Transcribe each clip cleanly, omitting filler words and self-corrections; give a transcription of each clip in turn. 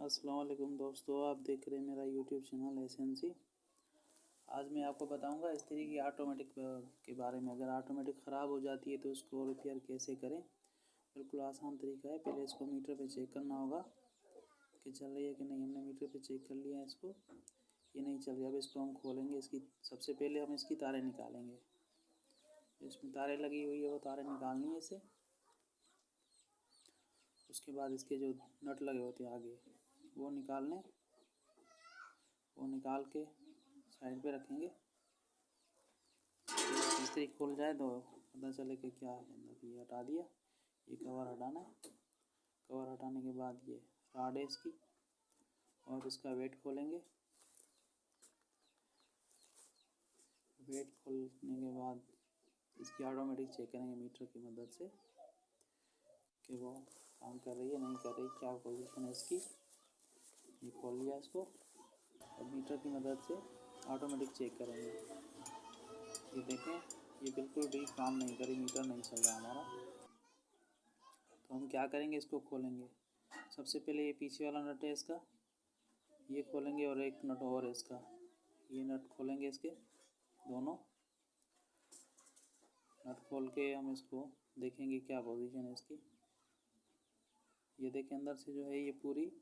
अस्सलाम वालेकुम दोस्तों, आप देख रहे हैं मेरा यूट्यूब चैनल एसएनसी। आज मैं आपको बताऊंगा इस्त्री की ऑटोमेटिक के बारे में। अगर ऑटोमेटिक ख़राब हो जाती है तो उसको रिपेयर कैसे करें। बिल्कुल आसान तरीका है। पहले इसको मीटर पे चेक करना होगा कि चल रही है कि नहीं। हमने मीटर पे चेक कर लिया है इसको, ये नहीं चल रही। अब इसको हम खोलेंगे। इसकी सबसे पहले हम इसकी तारें निकालेंगे। इसमें तारें लगी हुई है वो तारें निकालनी है इसे। उसके बाद इसके जो नट लगे होते हैं आगे वो निकालने, वो निकाल के साइड पे रखेंगे। इस्त्री खुल जाए तो पता चले कि क्या है। ये हटा दिया, ये कवर हटाना है। कवर हटाने के बाद ये राड है इसकी, और इसका वेट खोलेंगे। वेट खोलने के बाद इसकी ऑटोमेटिक चेक करेंगे मीटर की मदद से कि वो काम कर रही है नहीं कर रही, क्या पोजीशन है इसकी। ये खोल लिया इसको। अब मीटर की मदद से ऑटोमेटिक चेक करेंगे। ये देखें, ये बिल्कुल भी काम नहीं करी, मीटर नहीं चल रहा हमारा। तो हम क्या करेंगे, इसको खोलेंगे। सबसे पहले ये पीछे वाला नट है इसका, ये खोलेंगे, और एक नट और है इसका, ये नट खोलेंगे। इसके दोनों नट खोल के हम इसको देखेंगे क्या पोजीशन है इसकी। ये देखें, अंदर से जो है ये पूरी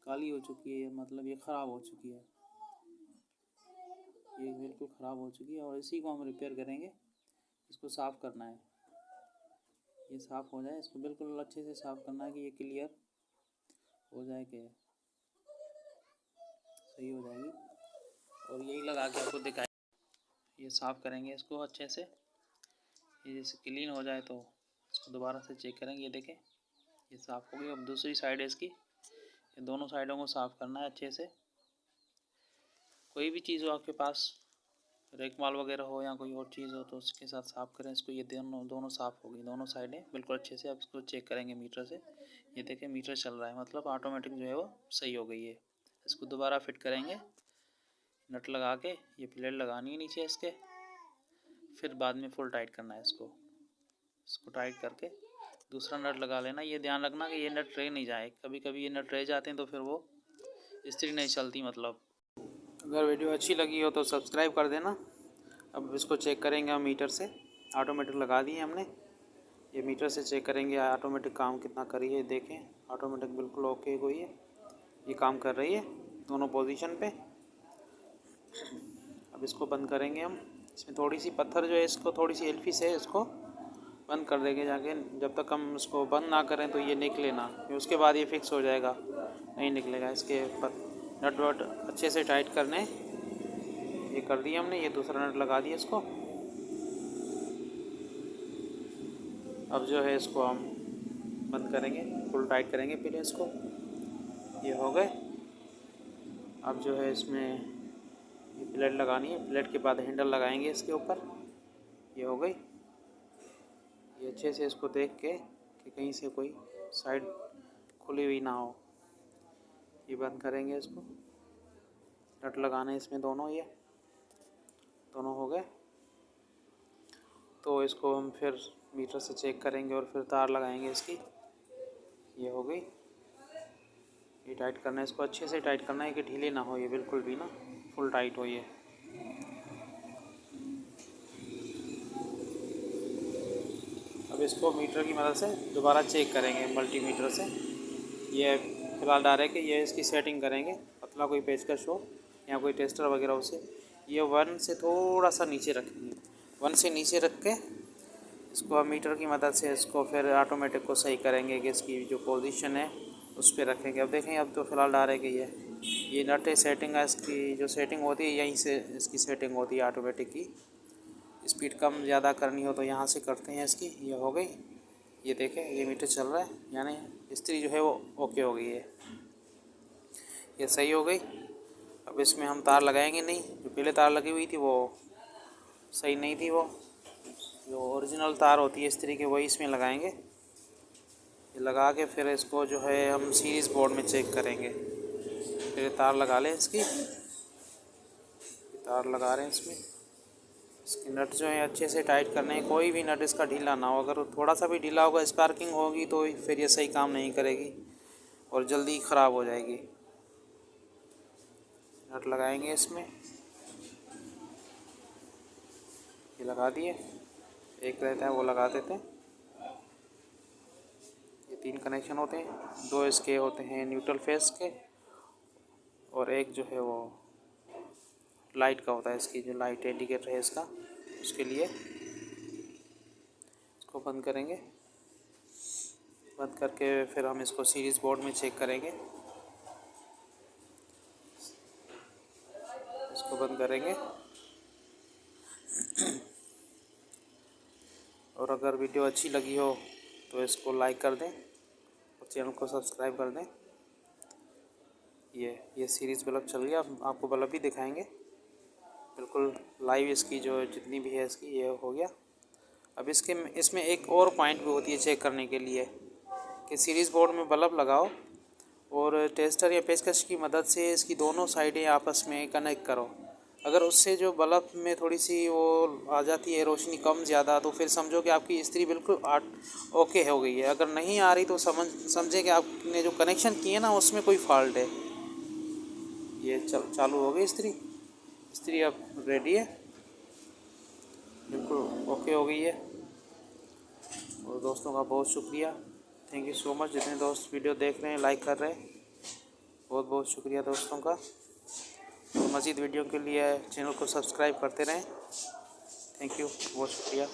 काली हो चुकी है, मतलब ये ख़राब हो चुकी है। ये बिल्कुल ख़राब हो चुकी है और इसी को हम रिपेयर करेंगे। इसको साफ़ करना है। ये साफ़ हो जाए, इसको बिल्कुल अच्छे से साफ़ करना है कि ये क्लियर हो जाए कि सही हो जाएगी। और यही लगा के आपको दिखाए। ये साफ़ करेंगे इसको अच्छे से। ये जैसे क्लीन हो जाए तो इसको दोबारा से चेक करेंगे। ये देखें, ये साफ़ हो गई। अब दूसरी साइड है इसकी, ये दोनों साइडों को साफ़ करना है अच्छे से। कोई भी चीज़ हो आपके पास, रेकमाल वगैरह हो या कोई और चीज़ हो तो उसके साथ साफ़ करें इसको। ये दोनों साफ़ हो गई, दोनों साइडें बिल्कुल अच्छे से। अब इसको चेक करेंगे मीटर से। ये देखें, मीटर चल रहा है, मतलब ऑटोमेटिक जो है वो सही हो गई है। इसको दोबारा फिट करेंगे नट लगा के। ये प्लेट लगानी है नीचे इसके, फिर बाद में फुल टाइट करना है इसको टाइट करके दूसरा नट लगा लेना। ये ध्यान रखना कि ये नट रह नहीं जाए। कभी कभी ये नट रह जाते हैं तो फिर वो इस्त्री नहीं चलती। मतलब अगर वीडियो अच्छी लगी हो तो सब्सक्राइब कर देना। अब इसको चेक करेंगे हम मीटर से। ऑटोमेटिक लगा दिए हमने। ये मीटर से चेक करेंगे ऑटोमेटिक काम कितना करी है। देखें, ऑटोमेटिक बिल्कुल ओके हुई है, ये काम कर रही है दोनों पोजीशन पे। अब इसको बंद करेंगे हम। इसमें थोड़ी सी पत्थर जो है इसको थोड़ी सी एल्फी से इसको बंद कर देंगे जाके। जब तक हम इसको बंद ना करें तो ये निकले ना, फिर उसके बाद ये फिक्स हो जाएगा, नहीं निकलेगा। इसके नट वट अच्छे से टाइट करने ये कर दिया हमने। ये दूसरा नट लगा दिया इसको। अब जो है इसको हम बंद करेंगे, फुल टाइट करेंगे पहले इसको। ये हो गए। अब जो है इसमें ये प्लेट लगानी है, प्लेट के बाद हैंडल लगाएंगे इसके ऊपर। ये हो गई। ये अच्छे से इसको देख के कि कहीं से कोई साइड खुली हुई ना हो। ये बंद करेंगे इसको। नट लगाने इसमें दोनों, ये दोनों हो गए। तो इसको हम फिर मीटर से चेक करेंगे और फिर तार लगाएंगे इसकी। ये हो गई। ये टाइट करना है इसको, अच्छे से टाइट करना है कि ढीली ना हो ये बिल्कुल भी ना, फुल टाइट हो ये। अब इसको मीटर की मदद से दोबारा चेक करेंगे मल्टीमीटर से। ये फिलहाल डायरेक्ट ये इसकी सेटिंग करेंगे। पतला कोई पेचकश हो या कोई टेस्टर वगैरह उसे ये 1 से थोड़ा सा नीचे रखेंगे। 1 से नीचे रख के इसको अब मीटर की मदद से इसको फिर ऑटोमेटिक को सही करेंगे कि इसकी जो पोजीशन है उस पर रखेंगे। अब देखें, अब तो फ़िलहाल डायरेक्ट ये नट है सेटिंग है इसकी। जो सेटिंग होती है यहीं से इसकी सेटिंग होती है ऑटोमेटिक की। स्पीड कम ज़्यादा करनी हो तो यहाँ से करते हैं इसकी। ये हो गई। ये देखें, ये मीटर चल रहा है, यानी इस्त्री जो है वो ओके हो गई है, ये सही हो गई। अब इसमें हम तार लगाएंगे नहीं। जो पहले तार लगी हुई थी वो सही नहीं थी, वो जो ओरिजिनल तार होती है इस्त्री के वही इसमें लगाएंगे। ये लगा के फिर इसको जो है हम सीरीज़ बोर्ड में चेक करेंगे। फिर तार लगा लें इसकी। तार लगा रहे हैं इसमें। इसके नट जो है अच्छे से टाइट करने हैं, कोई भी नट इसका ढीला ना हो। अगर थोड़ा सा भी ढीला होगा, स्पार्किंग होगी तो फिर ये सही काम नहीं करेगी। और जल्दी ख़राब हो जाएगी। नट लगाएंगे इसमें, ये लगा दिए। एक रहता है वो लगा देते हैं। ये 3 कनेक्शन होते हैं, 2 इसके होते हैं न्यूट्रल फेस के और एक जो है वो लाइट का होता है, इसकी जो लाइट इंडिकेटर है इसका, उसके लिए। इसको बंद करेंगे, बंद करके फिर हम इसको सीरीज़ बोर्ड में चेक करेंगे। इसको बंद करेंगे और अगर वीडियो अच्छी लगी हो तो इसको लाइक कर दें और चैनल को सब्सक्राइब कर दें। ये सीरीज़ बल्ब चल गया। अब आपको बल्ब भी दिखाएंगे बिल्कुल लाइव, इसकी जो जितनी भी है इसकी ये हो गया। अब इसमें एक और पॉइंट भी होती है चेक करने के लिए कि सीरीज़ बोर्ड में बल्ब लगाओ और टेस्टर या पेचकश की मदद से इसकी दोनों साइडें आपस में कनेक्ट करो। अगर उससे जो बल्ब में थोड़ी सी वो आ जाती है रोशनी कम ज़्यादा, तो फिर समझो कि आपकी इस्त्री बिल्कुल ओके हो गई है। अगर नहीं आ रही तो समझे कि आपने जो कनेक्शन किए ना उसमें कोई फॉल्ट है। ये चालू हो गई इस्त्री अब रेडी है, बिल्कुल ओके हो गई है। और दोस्तों का बहुत शुक्रिया, थैंक यू सो मच। जितने दोस्त वीडियो देख रहे हैं, लाइक कर रहे हैं, बहुत बहुत शुक्रिया दोस्तों का। तो मज़ीद वीडियो के लिए चैनल को सब्सक्राइब करते रहें। थैंक यू, बहुत शुक्रिया।